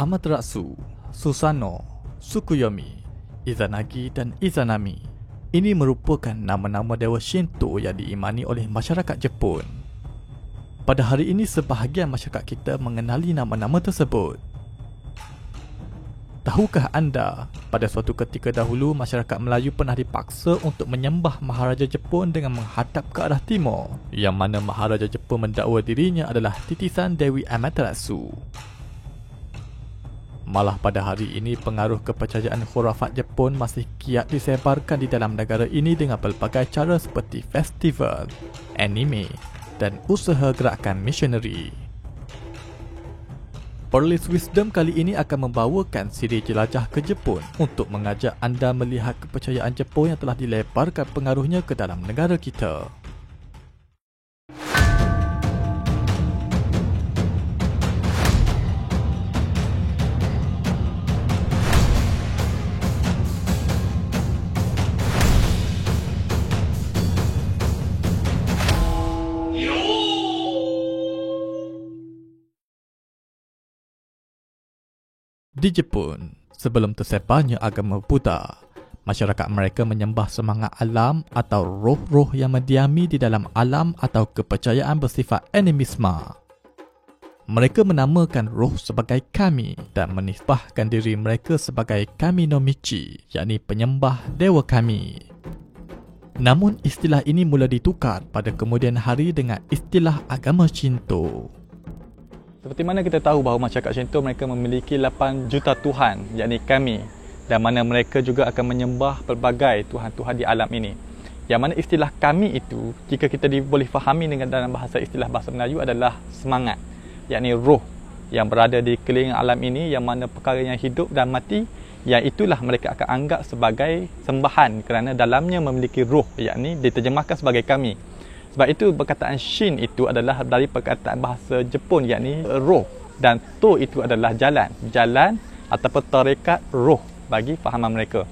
Amaterasu, Susanoo, Tsukuyomi, Izanagi dan Izanami. Ini merupakan nama-nama dewa Shinto yang diimani oleh masyarakat Jepun. Pada hari ini, sebahagian masyarakat kita mengenali nama-nama tersebut. Tahukah anda, pada suatu ketika dahulu, masyarakat Melayu pernah dipaksa untuk menyembah Maharaja Jepun dengan menghadap ke arah timur, yang mana Maharaja Jepun mendakwa dirinya adalah titisan Dewi Amaterasu. Malah pada hari ini, pengaruh kepercayaan khurafat Jepun masih kiat disebarkan di dalam negara ini dengan pelbagai cara seperti festival, anime dan usaha gerakan misioneri. Pearl's Wisdom kali ini akan membawakan siri jelajah ke Jepun untuk mengajak anda melihat kepercayaan Jepun yang telah dilebarkan pengaruhnya ke dalam negara kita. Di Jepun, sebelum tersebarnya agama Buddha, masyarakat mereka menyembah semangat alam atau roh-roh yang mendiami di dalam alam atau kepercayaan bersifat animisme. Mereka menamakan roh sebagai kami dan menisbahkan diri mereka sebagai kami no Michi, yakni penyembah dewa kami. Namun istilah ini mula ditukar pada kemudian hari dengan istilah agama Shinto. Seperti mana kita tahu bahawa masyarakat Shinto mereka memiliki 8 juta Tuhan, yakni kami, dan mana mereka juga akan menyembah pelbagai Tuhan-Tuhan di alam ini. Yang mana istilah kami itu, jika kita boleh fahami dengan dalam bahasa Melayu adalah semangat, yakni roh yang berada di keliling alam ini, yang mana perkara yang hidup dan mati, yang itulah mereka akan anggap sebagai sembahan kerana dalamnya memiliki roh, yakni diterjemahkan sebagai kami. Sebab itu perkataan Shin itu adalah dari perkataan bahasa Jepun, yakni roh, dan To itu adalah jalan. Jalan ataupun tarekat roh bagi fahaman mereka.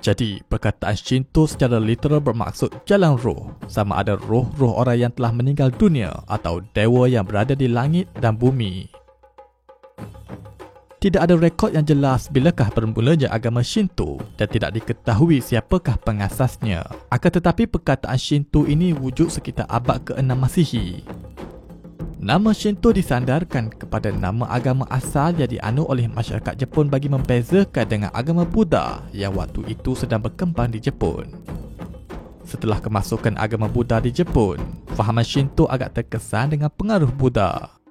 Jadi, perkataan Shinto secara literal bermaksud jalan roh, sama ada roh-roh orang yang telah meninggal dunia atau dewa yang berada di langit dan bumi. Tidak ada rekod yang jelas bilakah bermulanya agama Shinto dan tidak diketahui siapakah pengasasnya. Akan tetapi perkataan Shinto ini wujud sekitar abad ke-6 Masihi. Nama Shinto disandarkan kepada nama agama asal yang dianut oleh masyarakat Jepun bagi membezakan dengan agama Buddha yang waktu itu sedang berkembang di Jepun. Setelah kemasukan agama Buddha di Jepun, fahaman Shinto agak terkesan dengan pengaruh Buddha.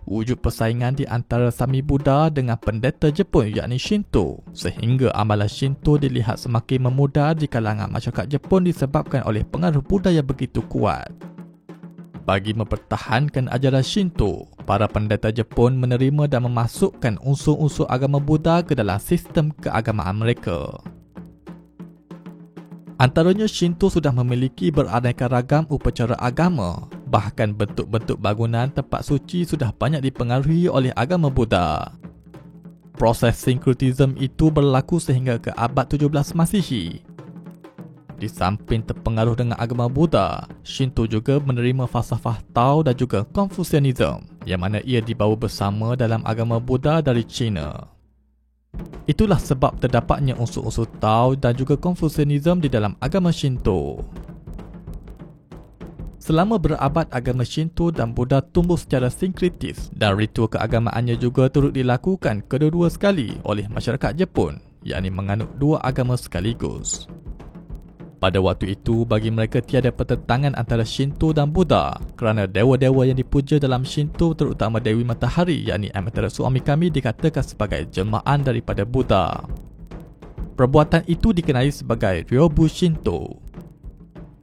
Wujud persaingan di antara Sami Buddha dengan pendeta Jepun yakni Shinto, sehingga amalan Shinto dilihat semakin memudar di kalangan masyarakat Jepun disebabkan oleh pengaruh Buddha yang begitu kuat. Bagi mempertahankan ajaran Shinto, para pendeta Jepun menerima dan memasukkan unsur-unsur agama Buddha ke dalam sistem keagamaan mereka. Antaranya, Shinto sudah memiliki beraneka ragam upacara agama. Bahkan bentuk-bentuk bangunan tempat suci sudah banyak dipengaruhi oleh agama Buddha. Proses sinkretisme itu berlaku sehingga ke abad 17 Masihi. Di samping terpengaruh dengan agama Buddha, Shinto juga menerima falsafah Tao dan juga Confucianism, yang mana ia dibawa bersama dalam agama Buddha dari China. Itulah sebab terdapatnya unsur-unsur Tao dan juga Confucianism di dalam agama Shinto. Selama berabad, agama Shinto dan Buddha tumbuh secara sinkretis dan ritual keagamaannya juga turut dilakukan kedua-dua sekali oleh masyarakat Jepun, yakni menganut dua agama sekaligus. Pada waktu itu, bagi mereka tiada pertentangan antara Shinto dan Buddha kerana dewa-dewa yang dipuja dalam Shinto, terutama Dewi Matahari yakni Amaterasu Omikami, dikatakan sebagai jelmaan daripada Buddha. Perbuatan itu dikenali sebagai Ryobu Shinto.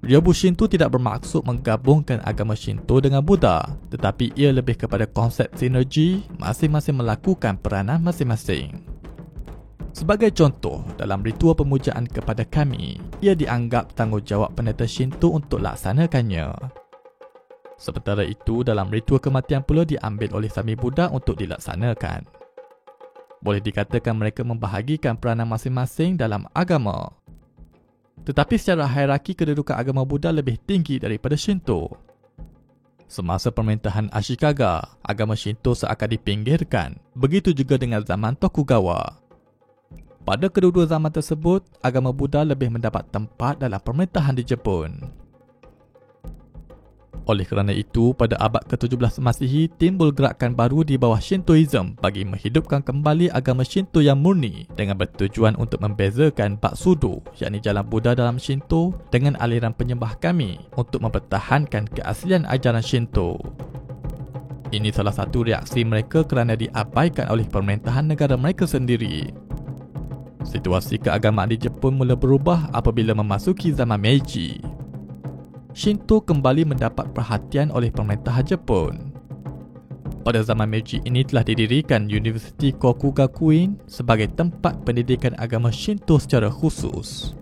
Ryobu Shinto tidak bermaksud menggabungkan agama Shinto dengan Buddha, tetapi ia lebih kepada konsep sinergi, masing-masing melakukan peranan masing-masing. Sebagai contoh, dalam ritual pemujaan kepada kami, ia dianggap tanggungjawab pendeta Shinto untuk laksanakannya. Sementara itu, dalam ritual kematian pula diambil oleh Sami Buddha untuk dilaksanakan. Boleh dikatakan mereka membahagikan peranan masing-masing dalam agama. Tetapi secara hierarki, kedudukan agama Buddha lebih tinggi daripada Shinto. Semasa pemerintahan Ashikaga, agama Shinto seakan dipinggirkan. Begitu juga dengan zaman Tokugawa. Pada kedua-dua zaman tersebut, agama Buddha lebih mendapat tempat dalam pemerintahan di Jepun. Oleh kerana itu, pada abad ke-17 Masihi, timbul gerakan baru di bawah Shintoism bagi menghidupkan kembali agama Shinto yang murni dengan bertujuan untuk membezakan Bak Sudo, yakni jalan Buddha dalam Shinto, dengan aliran penyembah kami untuk mempertahankan keaslian ajaran Shinto. Ini salah satu reaksi mereka kerana diabaikan oleh pemerintahan negara mereka sendiri. Situasi keagamaan di Jepun mula berubah apabila memasuki zaman Meiji. Shinto kembali mendapat perhatian oleh pemerintahan Jepun. Pada zaman Meiji ini telah didirikan Universiti Kokugakuin sebagai tempat pendidikan agama Shinto secara khusus.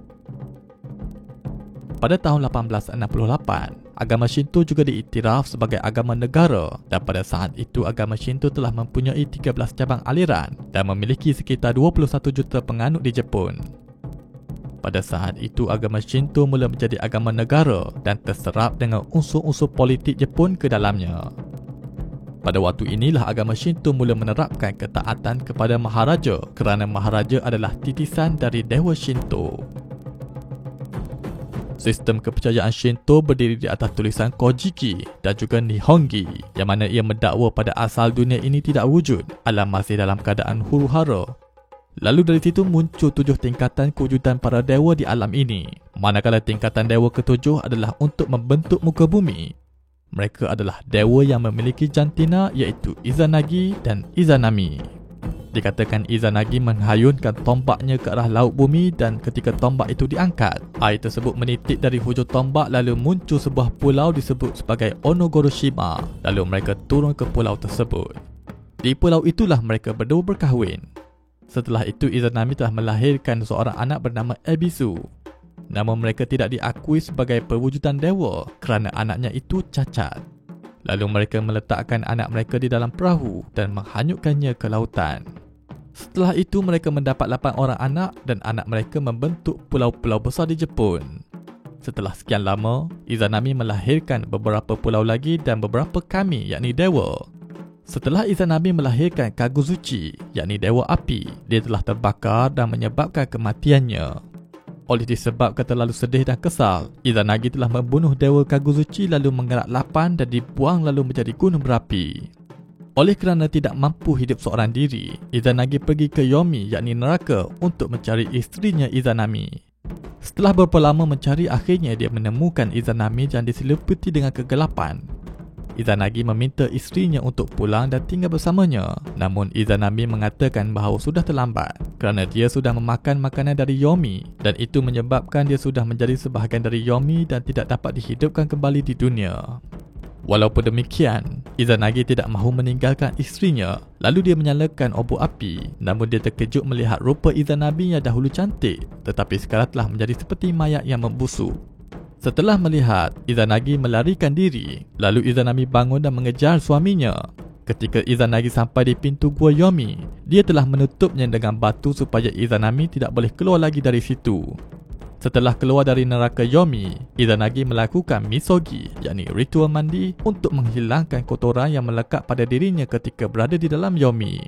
Pada tahun 1868, agama Shinto juga diiktiraf sebagai agama negara dan pada saat itu agama Shinto telah mempunyai 13 cabang aliran dan memiliki sekitar 21 juta penganut di Jepun. Pada saat itu, agama Shinto mula menjadi agama negara dan terserap dengan unsur-unsur politik Jepun ke dalamnya. Pada waktu inilah agama Shinto mula menerapkan ketaatan kepada Maharaja kerana Maharaja adalah titisan dari Dewa Shinto. Sistem kepercayaan Shinto berdiri di atas tulisan Kojiki dan juga Nihongi yang mana ia mendakwa pada asal dunia ini tidak wujud, alam masih dalam keadaan huru-hara. Lalu dari situ muncul 7 tingkatan kewujudan para dewa di alam ini. Manakala tingkatan dewa ke-7 adalah untuk membentuk muka bumi. Mereka adalah dewa yang memiliki jantina iaitu Izanagi dan Izanami. Dikatakan Izanagi menghayunkan tombaknya ke arah laut bumi dan ketika tombak itu diangkat, air tersebut menitik dari hujung tombak lalu muncul sebuah pulau disebut sebagai Onogoroshima. Lalu mereka turun ke pulau tersebut. Di pulau itulah mereka berdua berkahwin. Setelah itu, Izanami telah melahirkan seorang anak bernama Ebisu. Namun mereka tidak diakui sebagai perwujudan dewa kerana anaknya itu cacat. Lalu mereka meletakkan anak mereka di dalam perahu dan menghanyutkannya ke lautan. Setelah itu, mereka mendapat 8 orang anak dan anak mereka membentuk pulau-pulau besar di Jepun. Setelah sekian lama, Izanami melahirkan beberapa pulau lagi dan beberapa kami, yakni dewa. Setelah Izanami melahirkan Kaguzuchi, yakni dewa api, dia telah terbakar dan menyebabkan kematiannya. Oleh disebabkan terlalu sedih dan kesal, Izanagi telah membunuh dewa Kaguzuchi lalu menggerak lapan dan dibuang lalu menjadi gunung berapi. Oleh kerana tidak mampu hidup seorang diri, Izanagi pergi ke Yomi, yakni neraka, untuk mencari isterinya Izanami. Setelah berapa lama mencari, akhirnya dia menemukan Izanami yang diseliputi dengan kegelapan. Izanagi meminta isterinya untuk pulang dan tinggal bersamanya. Namun Izanami mengatakan bahawa sudah terlambat kerana dia sudah memakan makanan dari Yomi dan itu menyebabkan dia sudah menjadi sebahagian dari Yomi dan tidak dapat dihidupkan kembali di dunia. Walaupun demikian, Izanagi tidak mahu meninggalkan isterinya. Lalu dia menyalakan obor api. Namun dia terkejut melihat rupa Izanami yang dahulu cantik tetapi sekarang telah menjadi seperti mayat yang membusuk. Setelah melihat, Izanagi melarikan diri. Lalu Izanami bangun dan mengejar suaminya. Ketika Izanagi sampai di pintu gua Yomi, dia telah menutupnya dengan batu supaya Izanami tidak boleh keluar lagi dari situ. Setelah keluar dari neraka Yomi, Izanagi melakukan misogi, yakni ritual mandi untuk menghilangkan kotoran yang melekat pada dirinya ketika berada di dalam Yomi.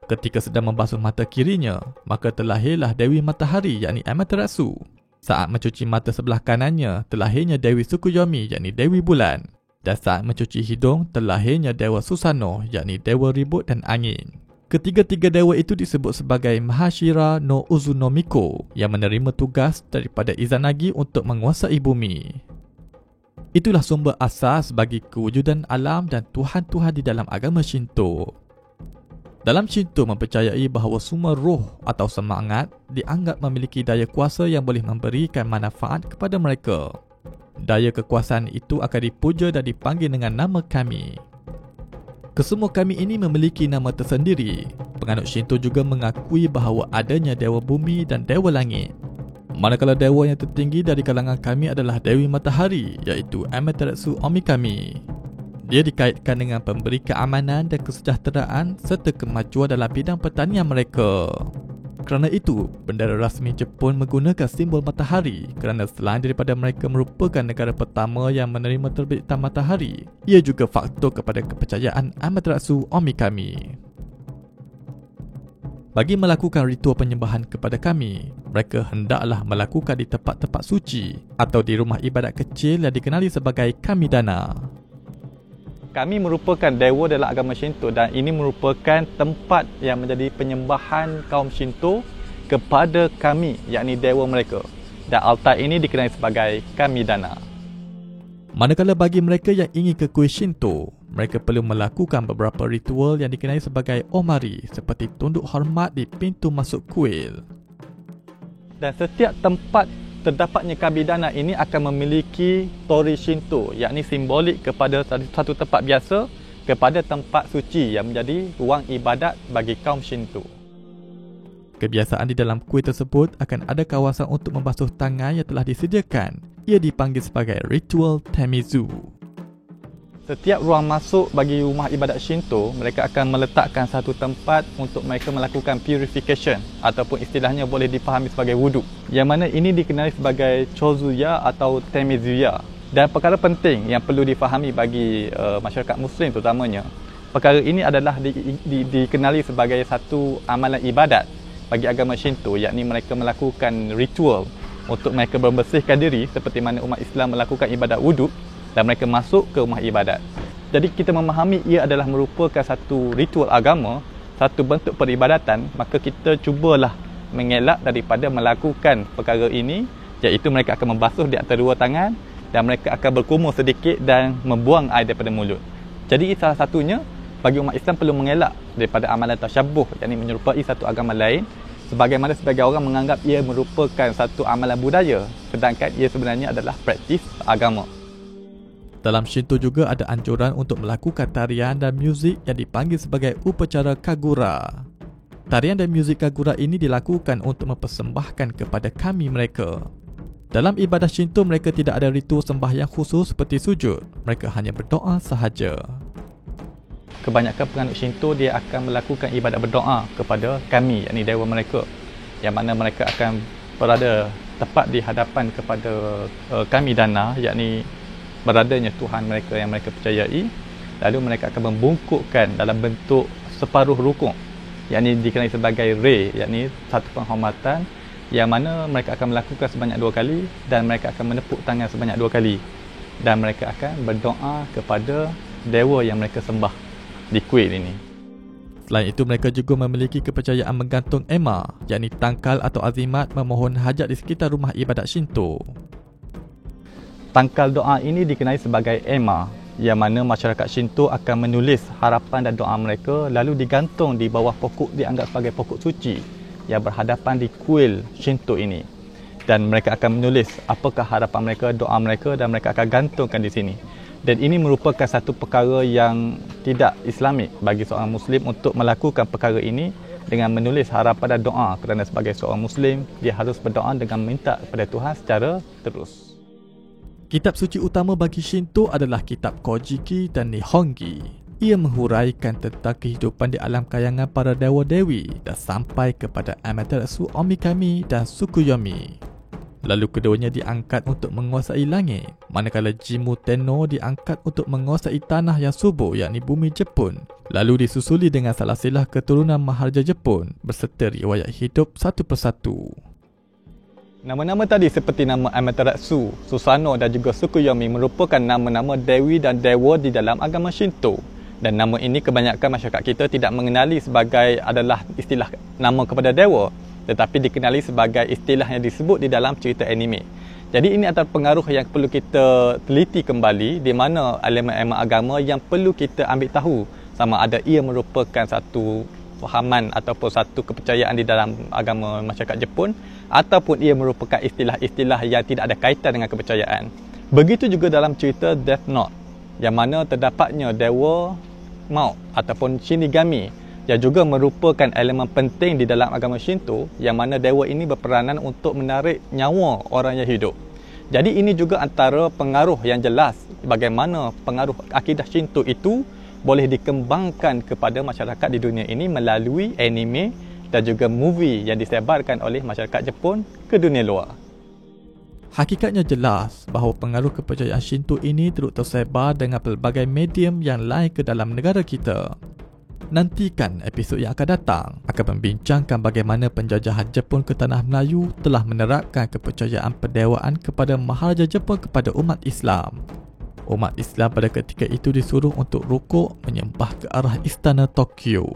Ketika sedang membasuh mata kirinya, maka terlahirlah Dewi Matahari, yakni Amaterasu. Saat mencuci mata sebelah kanannya, terlahirnya Dewi Tsukuyomi, yakni Dewi Bulan. Dan saat mencuci hidung, terlahirnya Dewa Susano, yakni Dewa Ribut dan Angin. Ketiga-tiga dewa itu disebut sebagai Mahashira no Uzunomiko yang menerima tugas daripada Izanagi untuk menguasai bumi. Itulah sumber asas bagi kewujudan alam dan tuhan-tuhan di dalam agama Shinto. Dalam Shinto mempercayai bahawa semua roh atau semangat dianggap memiliki daya kuasa yang boleh memberikan manfaat kepada mereka. Daya kekuasaan itu akan dipuja dan dipanggil dengan nama kami. Kesemua kami ini memiliki nama tersendiri. Penganut Shinto juga mengakui bahawa adanya Dewa Bumi dan Dewa Langit. Manakala dewa yang tertinggi dari kalangan kami adalah Dewi Matahari, iaitu Amaterasu Omikami. Dia dikaitkan dengan pemberi keamanan dan kesejahteraan serta kemajuan dalam bidang pertanian mereka. kerana itu, bendera rasmi Jepun menggunakan simbol matahari kerana selain daripada mereka merupakan negara pertama yang menerima terbitan matahari, ia juga faktor kepada kepercayaan Amaterasu Omikami. Bagi melakukan ritual penyembahan kepada kami, mereka hendaklah melakukan di tempat-tempat suci atau di rumah ibadat kecil yang dikenali sebagai Kamidana. Kami merupakan dewa dalam agama Shinto dan ini merupakan tempat yang menjadi penyembahan kaum Shinto kepada kami, yakni dewa mereka. Dan altar ini dikenali sebagai Kamidana. Manakala bagi mereka yang ingin ke kuil Shinto, mereka perlu melakukan beberapa ritual yang dikenali sebagai omari seperti tunduk hormat di pintu masuk kuil. Dan setiap tempat terdapatnya Kamidana ini akan memiliki tori Shinto, yakni simbolik kepada satu tempat biasa kepada tempat suci yang menjadi ruang ibadat bagi kaum Shinto. Kebiasaan di dalam kuil tersebut akan ada kawasan untuk membasuh tangan yang telah disediakan. Ia dipanggil sebagai ritual Temizu. Setiap ruang masuk bagi rumah ibadat Shinto, mereka akan meletakkan satu tempat untuk mereka melakukan purification ataupun istilahnya boleh dipahami sebagai wuduk. Yang mana ini dikenali sebagai Chozuya atau Temizuya. Dan perkara penting yang perlu difahami bagi masyarakat Muslim terutamanya, perkara ini adalah dikenali sebagai satu amalan ibadat bagi agama Shinto, yakni mereka melakukan ritual untuk mereka membersihkan diri seperti mana umat Islam melakukan ibadat wuduk dan mereka masuk ke rumah ibadat. Jadi kita memahami ia adalah merupakan satu ritual agama, satu bentuk peribadatan, maka kita cubalah mengelak daripada melakukan perkara ini, iaitu mereka akan membasuh di atas dua tangan dan mereka akan berkumur sedikit dan membuang air daripada mulut. Jadi salah satunya bagi umat Islam perlu mengelak daripada amalan tasyabuh, yakni menyerupai satu agama lain, sebagaimana sebagai orang menganggap ia merupakan satu amalan budaya, sedangkan ia sebenarnya adalah praktis agama. Dalam Shinto juga ada anjuran untuk melakukan tarian dan muzik yang dipanggil sebagai upacara Kagura. Tarian dan muzik Kagura ini dilakukan untuk mempersembahkan kepada kami mereka. Dalam ibadah Shinto, mereka tidak ada ritual sembahyang khusus seperti sujud. Mereka hanya berdoa sahaja. Kebanyakan penganut Shinto dia akan melakukan ibadat berdoa kepada kami, yakni dewa mereka, yang mana mereka akan berada tepat di hadapan kepada Kamidana, yakni beradanya Tuhan mereka yang mereka percayai. Lalu mereka akan membungkukkan dalam bentuk separuh rukuk, yakni dikenali sebagai rei, yakni satu penghormatan, yang mana mereka akan melakukan sebanyak 2 kali dan mereka akan menepuk tangan sebanyak 2 kali dan mereka akan berdoa kepada dewa yang mereka sembah di kuil ini. Selain itu, mereka juga memiliki kepercayaan menggantung ema, yakni tangkal atau azimat memohon hajat di sekitar rumah ibadat Shinto. Tangkal doa ini dikenali sebagai ema, yang mana masyarakat Shinto akan menulis harapan dan doa mereka lalu digantung di bawah pokok dianggap sebagai pokok suci yang berhadapan di kuil Shinto ini. Dan mereka akan menulis apakah harapan mereka, doa mereka, dan mereka akan gantungkan di sini. Dan ini merupakan satu perkara yang tidak Islamik bagi seorang Muslim untuk melakukan perkara ini dengan menulis harapan dan doa, kerana sebagai seorang Muslim, dia harus berdoa dengan minta kepada Tuhan secara terus. Kitab suci utama bagi Shinto adalah kitab Kojiki dan Nihongi. Ia menghuraikan tentang kehidupan di alam kayangan para dewa-dewi dan sampai kepada Amaterasu Omikami dan Tsukuyomi. Lalu keduanya diangkat untuk menguasai langit, manakala Jimmu Tenno diangkat untuk menguasai tanah yang subur, yakni bumi Jepun. Lalu disusuli dengan silsilah keturunan Maharaja Jepun berserta riwayat hidup satu persatu. Nama-nama tadi seperti nama Amaterasu, Susanoo dan juga Tsukuyomi merupakan nama-nama dewi dan dewa di dalam agama Shinto. Dan nama ini kebanyakan masyarakat kita tidak mengenali sebagai adalah istilah nama kepada dewa, tetapi dikenali sebagai istilah yang disebut di dalam cerita anime. Jadi ini antara pengaruh yang perlu kita teliti kembali, di mana elemen-elemen agama yang perlu kita ambil tahu sama ada ia merupakan satu fahaman ataupun satu kepercayaan di dalam agama masyarakat Jepun, ataupun ia merupakan istilah-istilah yang tidak ada kaitan dengan kepercayaan. Begitu juga dalam cerita Death Note, yang mana terdapatnya dewa maut ataupun Shinigami yang juga merupakan elemen penting di dalam agama Shinto, yang mana dewa ini berperanan untuk menarik nyawa orang yang hidup. Jadi ini juga antara pengaruh yang jelas bagaimana pengaruh akidah Shinto itu boleh dikembangkan kepada masyarakat di dunia ini melalui anime dan juga movie yang disebarkan oleh masyarakat Jepun ke dunia luar. Hakikatnya jelas bahawa pengaruh kepercayaan Shinto ini turut tersebar dengan pelbagai medium yang lain ke dalam negara kita. Nantikan episod yang akan datang akan membincangkan bagaimana penjajahan Jepun ke tanah Melayu telah menerapkan kepercayaan pendewaan kepada Maharaja Jepun kepada umat Islam. Umat Islam pada ketika itu disuruh untuk rukuk menyembah ke arah istana Tokyo.